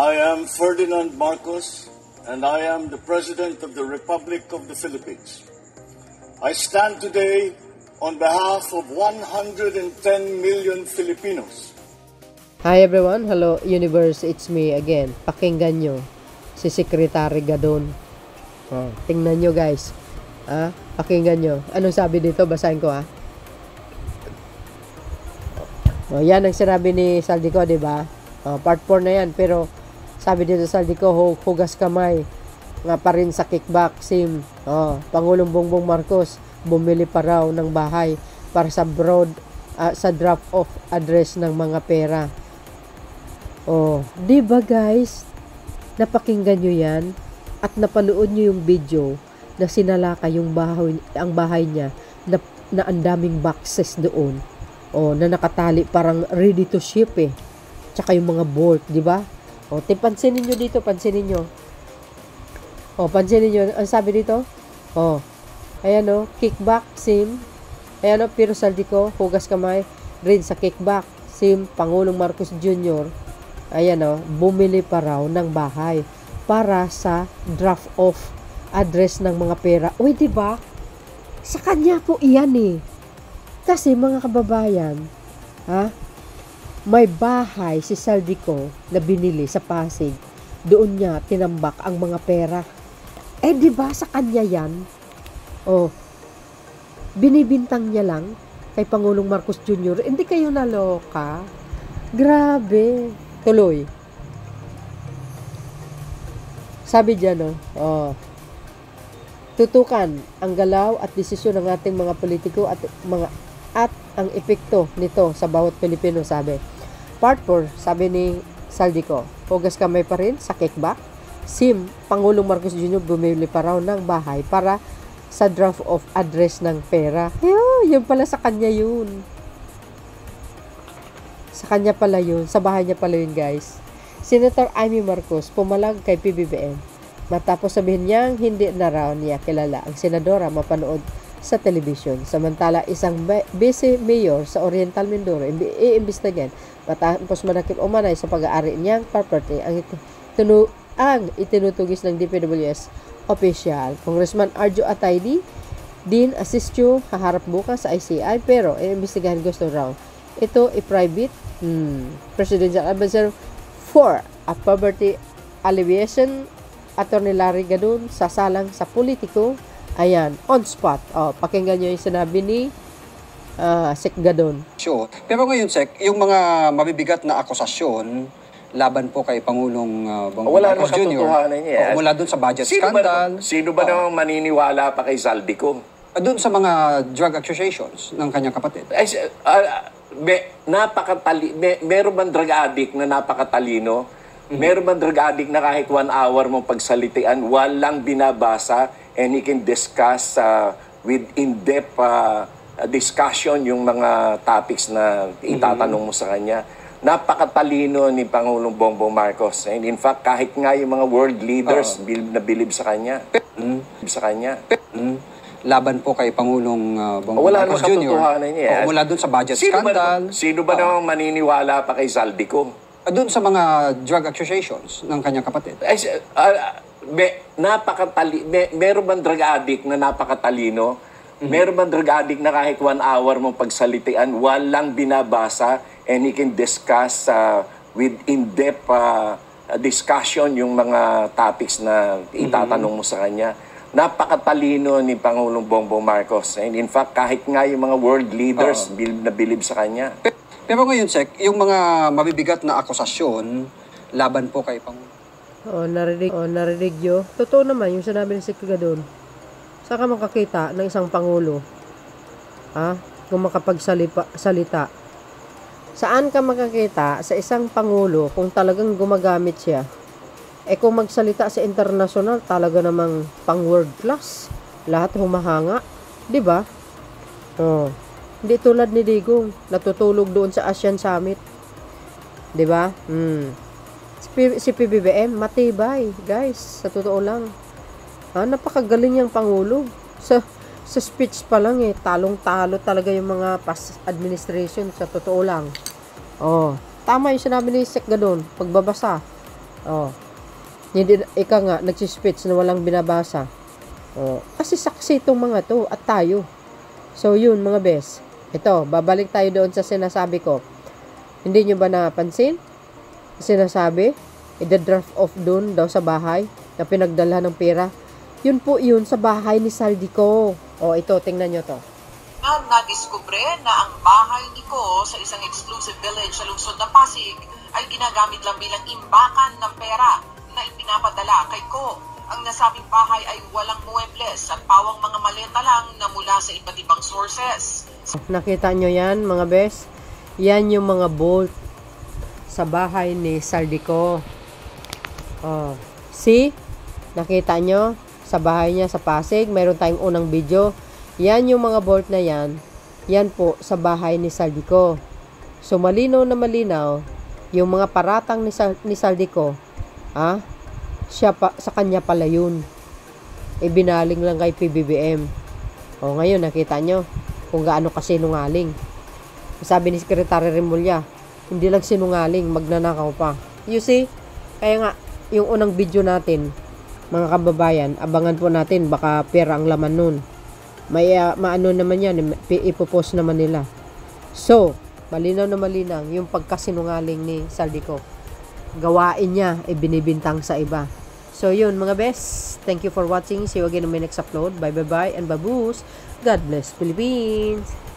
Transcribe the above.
I am Ferdinand Marcos, and I am the President of the Republic of the Philippines. I stand today on behalf of 110 million Filipinos. Hi everyone, hello universe, it's me again. Pakinggan nyo si Secretary Gadon. Tingnan nyo guys. Pakinggan nyo. Anong sabi dito? Basahin ko yan ang sinabi ni Saldico, di ba? Part 4 na yan, pero sabi dito Saldico, hugas kamay nga pa rin sa kickback sim. Pangulong Bongbong Marcos bumili pa raw ng bahay para sa sa drop off address ng mga pera. Di ba guys? Napakinggan nyo yan at napanood nyo yung video na sinalaka yung ang bahay niya na ang daming boxes doon. Na nakatali parang ready to ship Tsaka yung mga bolt, di ba? Pansinin nyo dito, pansinin nyo. Pansinin nyo, ang sabi dito? Ayan kickback, sim. Ayan Piro Saldico, hugas kamay, rin sa kickback, sim, Pangulong Marcos Jr. Ayan bumili pa raw ng bahay para sa draft off address ng mga pera. Uy, di ba? Sa kanya po iyan Kasi mga kababayan, may bahay si Saldico na binili sa Pasig. Doon niya tinambak ang mga pera. Di ba sa kanya yan? Binibintang niya lang kay Pangulong Marcos Jr. Hindi kayo naloka? Grabe. Tuloy. Sabi diyan tutukan ang galaw at desisyon ng ating mga politiko at ang epekto nito sa bawat Pilipino, sabi. Part 4, sabi ni Saldico, hugas kamay pa rin sa kickback. Sim, Pangulong Marcos Jr. bumili pa raw ng bahay para sa draft of address ng pera. Yun pala sa kanya yun. Sa kanya pala yun. Sa bahay niya pala yun, guys. Senator Amy Marcos pumalag kay PBBM matapos sabihin niyang hindi na raw niya kilala ang senadora mapanood sa telebisyon. Samantala, isang vice mayor sa Oriental Mindoro iimbestigahan matapos manakip umanay sa pag-aari niyang property ang itinutugis ng DPWS official. Congressman Arjo Ataydi din asistyo haharap bukas sa ICI pero iimbestigahan gusto raw ito private presidential advisor for a poverty alleviation Attorney Larry Gadon sasalang sa politiko. Ayan, on spot. Pakinggan nyo yung sinabi ni Sec Gadon. Sure. Pero ngayon, Sec, yung mga mabibigat na akusasyon laban po kay Pangulong Bongbong Marcos Jr. Mula doon sa budget scandal. Sino ba namang maniniwala pa kay Saldico? Doon sa mga drug accusations ng kanyang kapatid. Meron bang drug addict na napakatalino? Meron bang drug addict na kahit 1 hour mong pagsalitian, walang binabasa, and he can discuss with in-depth discussion yung mga topics na itatanong mo sa kanya. Napakatalino ni Pangulong Bongbong Marcos. And in fact, kahit nga yung mga world leaders bilib sa kanya. Laban po kay Pangulong Bongbong Marcos Jr. Mula doon sa budget scandal. Sino ba namang maniniwala pa kay Saldico? Doon sa mga drug accusations ng kanyang kapatid. Meron bang drug addict na napakatalino? Meron bang drug addict na kahit 1 hour mong pagsalitian, walang binabasa, and he can discuss with in-depth discussion yung mga topics na itatanong mo sa kanya. Napakatalino ni Pangulong Bongbong Marcos. And in fact, kahit nga yung mga world leaders bilib sa kanya. Pero ngayon, Sec, yung mga mabibigat na akusasyon laban po kay Pangulong. Narinig nyo. Totoo naman yung sinabi ni Sec Gadon. Saan ka makakita ng isang Pangulo? Kung makapagsalita. Saan ka makakita sa isang Pangulo kung talagang gumagamit siya? Kung magsalita sa international, talaga namang pang world class. Lahat humahanga. Diba? Hindi tulad ni Digong, natutulog doon sa ASEAN Summit. Diba? Si PBBM, matibay, guys. Sa totoo lang. Napakagaling yung Pangulo. Sa speech pa lang talong-talo talaga yung mga past administration. Sa totoo lang. Tama yung sinabi ni Sec Gadon, pagbabasa. Oh. Hindi, ika nga, nagsispits na walang binabasa. Oh. Kasi saksi itong mga to at tayo. So, yun mga bes. Ito, babalik tayo doon sa sinasabi ko. Hindi nyo ba napansin? Sinasabi, i-draft off doon daw sa bahay na pinagdala ng pera. Yun po yun sa bahay ni Saldico. O, ito, tingnan nyo to. Nadiskubre na ang bahay ni Ko sa isang exclusive village sa lungsod ng Pasig ay ginagamit lang bilang imbakan ng pera na ipinapadala kay Ko. Ang nasabing bahay ay walang muebles at pawang mga maleta lang na mula sa iba't ibang sources. Nakita nyo yan mga bes? Yan yung mga bolt sa bahay ni Saldico. Oh. See? Nakita nyo? Sa bahay niya sa Pasig, mayroon tayong unang video. Yan yung mga bolt na yan. Yan po sa bahay ni Saldico. So malinaw na malinaw yung mga paratang ni Saldico. Sa kanya pala yun. Ibinaling lang kay PBBM. O ngayon nakita nyo kung gaano kasinungaling. Sabi ni Secretary Remulla, hindi lang sinungaling, magnanakaw pa. You see? Kaya nga, yung unang video natin, mga kababayan, abangan po natin, baka pera ang laman nun. May maano naman yan, ipopost naman nila. So, malinaw na malinaw yung pagkasinungaling ni Saldico. Gawain niya, binibintang sa iba. So, yun mga best. Thank you for watching. See you again on my next upload. Bye bye and baboos. God bless Philippines.